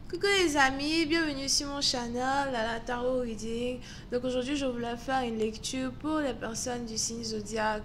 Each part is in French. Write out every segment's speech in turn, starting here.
Coucou les amis, bienvenue sur mon channel, la Tarot Reading. Donc aujourd'hui, je voulais faire une lecture pour les personnes du signe zodiaque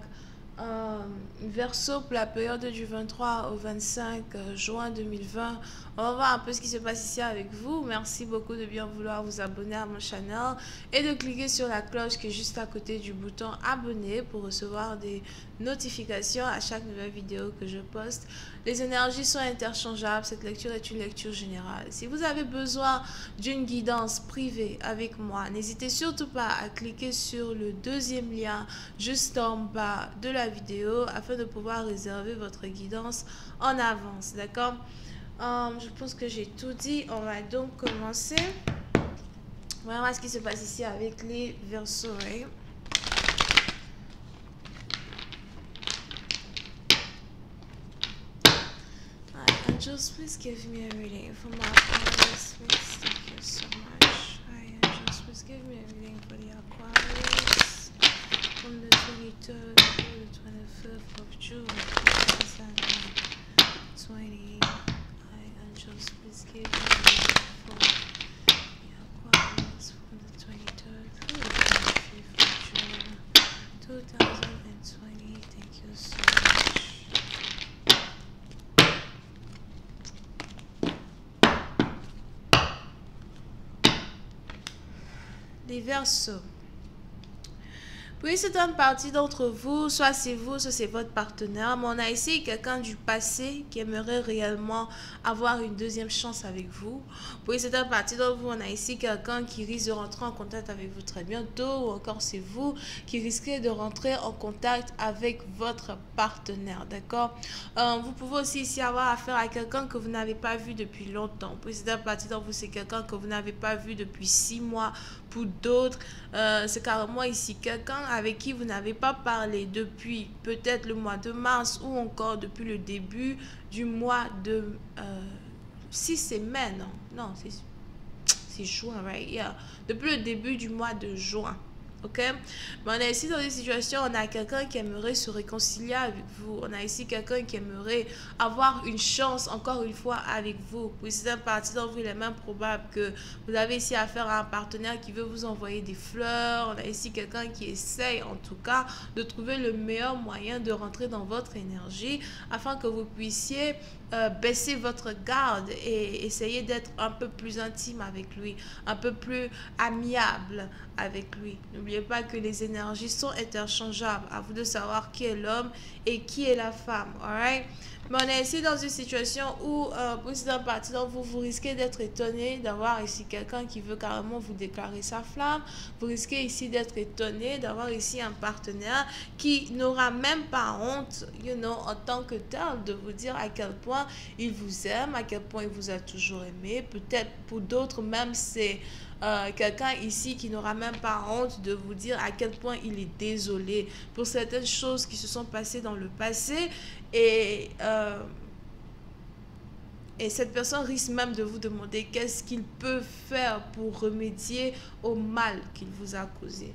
Verseau pour la période du 23 au 25 juin 2020. On va voir un peu ce qui se passe ici avec vous. Merci beaucoup de bien vouloir vous abonner à mon channel et de cliquer sur la cloche qui est juste à côté du bouton abonner pour recevoir des notifications à chaque nouvelle vidéo que je poste. Les énergies sont interchangeables. Cette lecture est une lecture générale. Si vous avez besoin d'une guidance privée avec moi, n'hésitez surtout pas à cliquer sur le deuxième lien juste en bas de la vidéo afin de pouvoir réserver votre guidance en avance. D'accord? Je pense que j'ai tout dit. On va donc commencer. Voilà ce qui se passe ici avec les Verseaux. Angels, please give me a reading for my Aquarius. Please, thank you so much. Hi, Angels, please give me a reading for the Aquarius from the 23rd to the 25th of June 2020. Hi, Angels, please give me a reading for the Aquarius from the 23rd to the 25th of June 2020. Thank you so much. Les Verseaux. Puis c'est une partie d'entre vous, soit c'est vous, soit c'est votre partenaire, mais on a ici quelqu'un du passé qui aimerait réellement avoir une deuxième chance avec vous. Puis c'est une partie d'entre vous, on a ici quelqu'un qui risque de rentrer en contact avec vous très bientôt, ou encore c'est vous qui risquez de rentrer en contact avec votre partenaire, d'accord? Vous pouvez aussi ici avoir affaire à quelqu'un que vous n'avez pas vu depuis longtemps. Puis c'est une partie d'entre vous, c'est quelqu'un que vous n'avez pas vu depuis 6 mois. Pour d'autres, c'est carrément ici quelqu'un avec qui vous n'avez pas parlé depuis peut-être le mois de mars ou encore depuis le début du mois de 6 semaines. Non, c'est juin, right? Yeah. Depuis le début du mois de juin. Ok, mais on a ici dans des situations, on a quelqu'un qui aimerait se réconcilier avec vous. On a ici quelqu'un qui aimerait avoir une chance encore une fois avec vous. Puis c'est un parti d'entre vous, il est même probable que vous avez ici affaire à un partenaire qui veut vous envoyer des fleurs. On a ici quelqu'un qui essaye en tout cas de trouver le meilleur moyen de rentrer dans votre énergie afin que vous puissiez baisser votre garde et essayer d'être un peu plus intime avec lui, un peu plus amiable avec lui. N'oubliez pas que les énergies sont interchangeables. À vous de savoir qui est l'homme et qui est la femme. Alright? Mais on est ici dans une situation où, pour cette partie d'entre vous, vous risquez d'être étonné d'avoir ici quelqu'un qui veut carrément vous déclarer sa flamme. Vous risquez ici d'être étonné d'avoir ici un partenaire qui n'aura même pas honte, en tant que tel, de vous dire à quel point il vous aime, à quel point il vous a toujours aimé. Peut-être pour d'autres même, c'est quelqu'un ici qui n'aura même pas honte de vous dire à quel point il est désolé pour certaines choses qui se sont passées dans le passé et cette personne risque même de vous demander qu'est-ce qu'il peut faire pour remédier au mal qu'il vous a causé.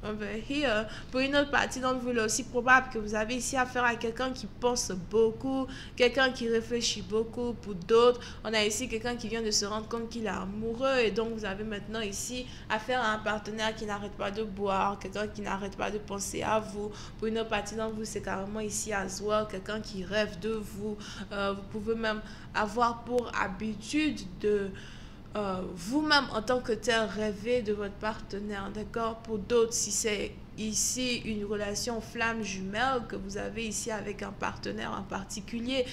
Over here. Pour une autre partie d'entre vous, il est aussi probable que vous avez ici affaire à quelqu'un qui pense beaucoup, quelqu'un qui réfléchit beaucoup. Pour d'autres, on a ici quelqu'un qui vient de se rendre compte qu'il est amoureux et donc vous avez maintenant ici affaire à un partenaire qui n'arrête pas de boire, quelqu'un qui n'arrête pas de penser à vous. Pour une autre partie d'entre vous, c'est carrément ici à Zoa, quelqu'un qui rêve de vous. Vous pouvez même avoir pour habitude de vous-même en tant que tel rêver de votre partenaire, d'accord? Pour d'autres, si c'est ici une relation flamme jumelle que vous avez ici avec un partenaire en particulier,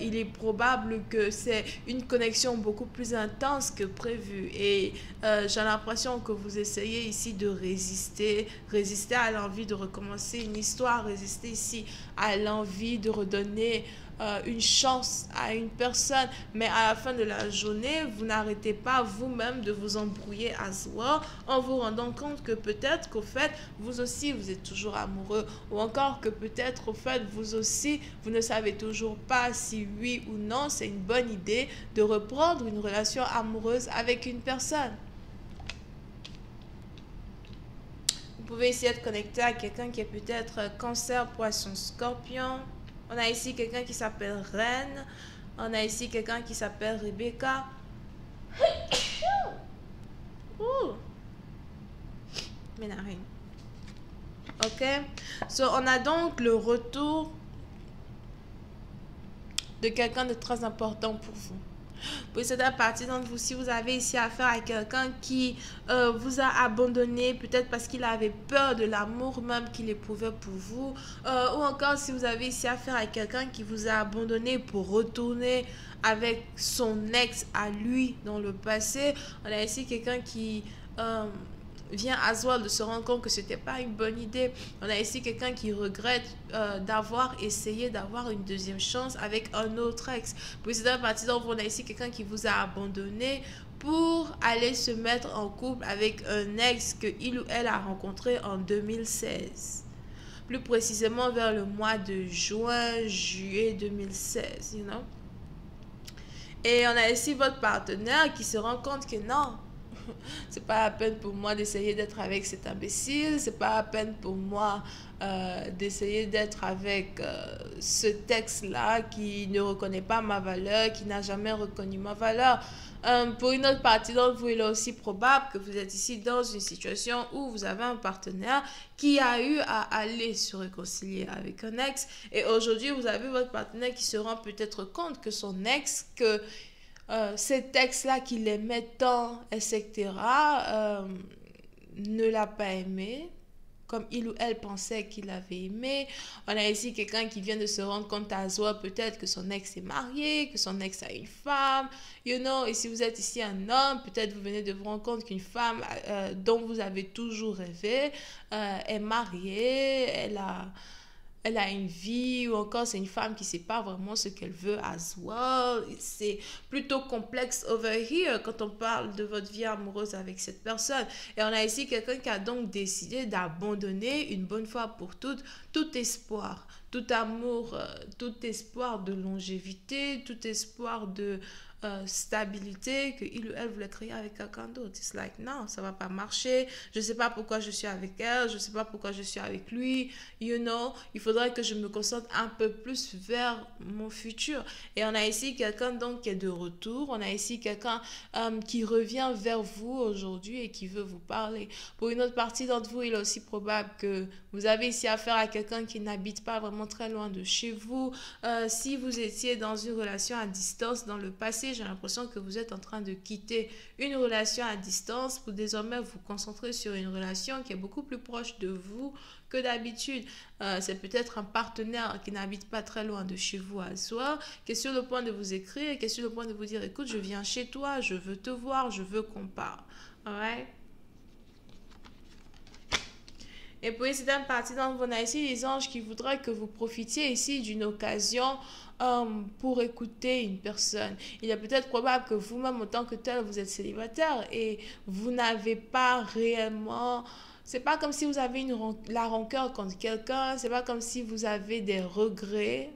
il est probable que c'est une connexion beaucoup plus intense que prévu et j'ai l'impression que vous essayez ici de résister à l'envie de recommencer une histoire, résister ici à l'envie de redonner une chance à une personne, mais à la fin de la journée, vous n'arrêtez pas vous-même de vous embrouiller à soi en vous rendant compte que peut-être qu'au fait, vous aussi, vous êtes toujours amoureux ou encore que peut-être au fait, vous aussi, vous ne savez toujours pas si oui ou non, c'est une bonne idée de reprendre une relation amoureuse avec une personne. Vous pouvez essayer de connecter à quelqu'un qui est peut-être cancer, poisson, scorpion. On a ici quelqu'un qui s'appelle Reine. On a ici quelqu'un qui s'appelle Rebecca. Ouh. Ménarine. Ok. So, on a donc le retour de quelqu'un de très important pour vous. Pour certaines parties d'entre vous, si vous avez ici affaire à quelqu'un qui vous a abandonné, peut-être parce qu'il avait peur de l'amour même qu'il éprouvait pour vous, ou encore si vous avez ici affaire à quelqu'un qui vous a abandonné pour retourner avec son ex à lui dans le passé, on a ici quelqu'un qui vient à soi de se rendre compte que c'était pas une bonne idée. On a ici quelqu'un qui regrette d'avoir essayé d'avoir une deuxième chance avec un autre ex. Puis c'est un parti dont on a ici quelqu'un qui vous a abandonné pour aller se mettre en couple avec un ex que il ou elle a rencontré en 2016. Plus précisément vers le mois de juin, juillet 2016, you know? Et on a ici votre partenaire qui se rend compte que non, c'est pas la peine pour moi d'essayer d'être avec cet imbécile, c'est pas la peine pour moi d'essayer d'être avec ce texte-là qui ne reconnaît pas ma valeur, qui n'a jamais reconnu ma valeur. Pour une autre partie d'entre vous, il est aussi probable que vous êtes ici dans une situation où vous avez un partenaire qui a eu à aller se réconcilier avec un ex. Et aujourd'hui, vous avez votre partenaire qui se rend peut-être compte que son ex, que ces textes-là qu'il aimait tant, etc., ne l'a pas aimé comme il ou elle pensait qu'il avait aimé. On a ici quelqu'un qui vient de se rendre compte à soi peut-être que son ex est marié, que son ex a une femme, you know, et si vous êtes ici un homme, peut-être vous venez de vous rendre compte qu'une femme dont vous avez toujours rêvé est mariée, elle a une vie, ou encore c'est une femme qui ne sait pas vraiment ce qu'elle veut as well. C'est plutôt complexe over here quand on parle de votre vie amoureuse avec cette personne. Et on a ici quelqu'un qui a donc décidé d'abandonner une bonne fois pour toutes tout espoir, tout amour, tout espoir de longévité, tout espoir de stabilité que il ou elle voulait créer avec quelqu'un d'autre. It's like, non, ça va pas marcher. Je sais pas pourquoi je suis avec elle, je sais pas pourquoi je suis avec lui. You know, il faudrait que je me concentre un peu plus vers mon futur. Et on a ici quelqu'un donc qui est de retour. On a ici quelqu'un qui revient vers vous aujourd'hui et qui veut vous parler. Pour une autre partie d'entre vous, il est aussi probable que vous avez ici affaire à quelqu'un qui n'habite pas vraiment très loin de chez vous. Si vous étiez dans une relation à distance dans le passé, j'ai l'impression que vous êtes en train de quitter une relation à distance pour désormais vous concentrer sur une relation qui est beaucoup plus proche de vous que d'habitude. C'est peut-être un partenaire qui n'habite pas très loin de chez vous à soi, qui est sur le point de vous écrire, qui est sur le point de vous dire, écoute, je viens chez toi, je veux te voir, je veux qu'on parle. Alright? Et puis, c'est une partie dans vos ici, les anges qui voudraient que vous profitiez ici d'une occasion pour écouter une personne. Il est peut-être probable que vous-même, en tant que tel, vous êtes célibataire et vous n'avez pas réellement... C'est pas comme si vous avez la rancœur contre quelqu'un, c'est pas comme si vous avez des regrets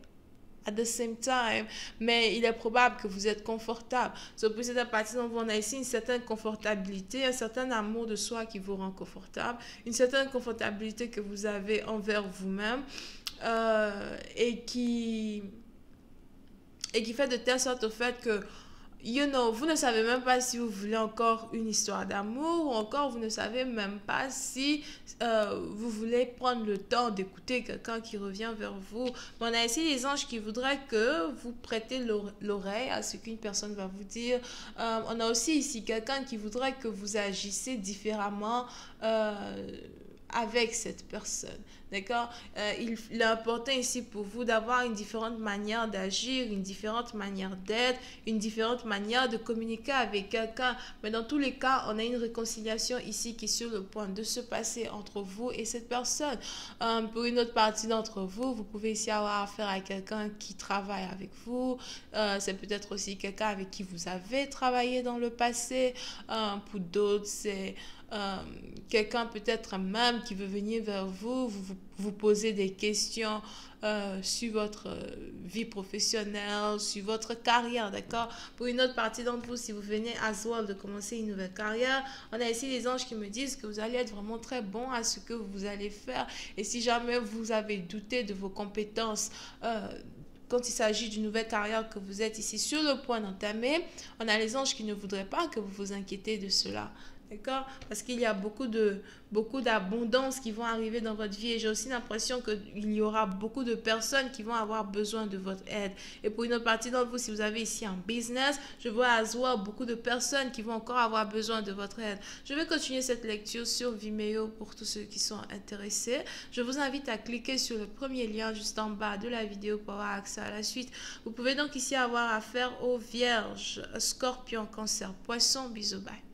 at the same time, mais il est probable que vous êtes confortable. So, pour cette partie dont on a ici une certaine confortabilité, un certain amour de soi qui vous rend confortable, une certaine confortabilité que vous avez envers vous-même et qui fait de telle sorte au fait que you know, vous ne savez même pas si vous voulez encore une histoire d'amour ou encore vous ne savez même pas si vous voulez prendre le temps d'écouter quelqu'un qui revient vers vous. Mais on a ici les anges qui voudraient que vous prêtez l'oreille à ce qu'une personne va vous dire. On a aussi ici quelqu'un qui voudrait que vous agissez différemment avec cette personne. D'accord? Il est important ici pour vous d'avoir une différente manière d'agir, une différente manière d'être, une différente manière de communiquer avec quelqu'un. Mais dans tous les cas, on a une réconciliation ici qui est sur le point de se passer entre vous et cette personne. Pour une autre partie d'entre vous, vous pouvez ici avoir affaire à quelqu'un qui travaille avec vous. C'est peut-être aussi quelqu'un avec qui vous avez travaillé dans le passé. Pour d'autres, c'est... quelqu'un peut-être même qui veut venir vers vous, vous poser des questions sur votre vie professionnelle, sur votre carrière, d'accord? Pour une autre partie d'entre vous, si vous venez à Zoal de commencer une nouvelle carrière, on a ici les anges qui me disent que vous allez être vraiment très bon à ce que vous allez faire. Et si jamais vous avez douté de vos compétences quand il s'agit d'une nouvelle carrière que vous êtes ici sur le point d'entamer, on a les anges qui ne voudraient pas que vous vous inquiétez de cela. D'accord? Parce qu'il y a beaucoup d'abondance qui vont arriver dans votre vie et j'ai aussi l'impression qu'il y aura beaucoup de personnes qui vont avoir besoin de votre aide. Et pour une autre partie d'entre vous, si vous avez ici un business, je vois à well beaucoup de personnes qui vont encore avoir besoin de votre aide. Je vais continuer cette lecture sur Vimeo pour tous ceux qui sont intéressés. Je vous invite à cliquer sur le premier lien juste en bas de la vidéo pour avoir accès à la suite. Vous pouvez donc ici avoir affaire aux vierges, scorpions, cancer, poissons. Bisous, bye.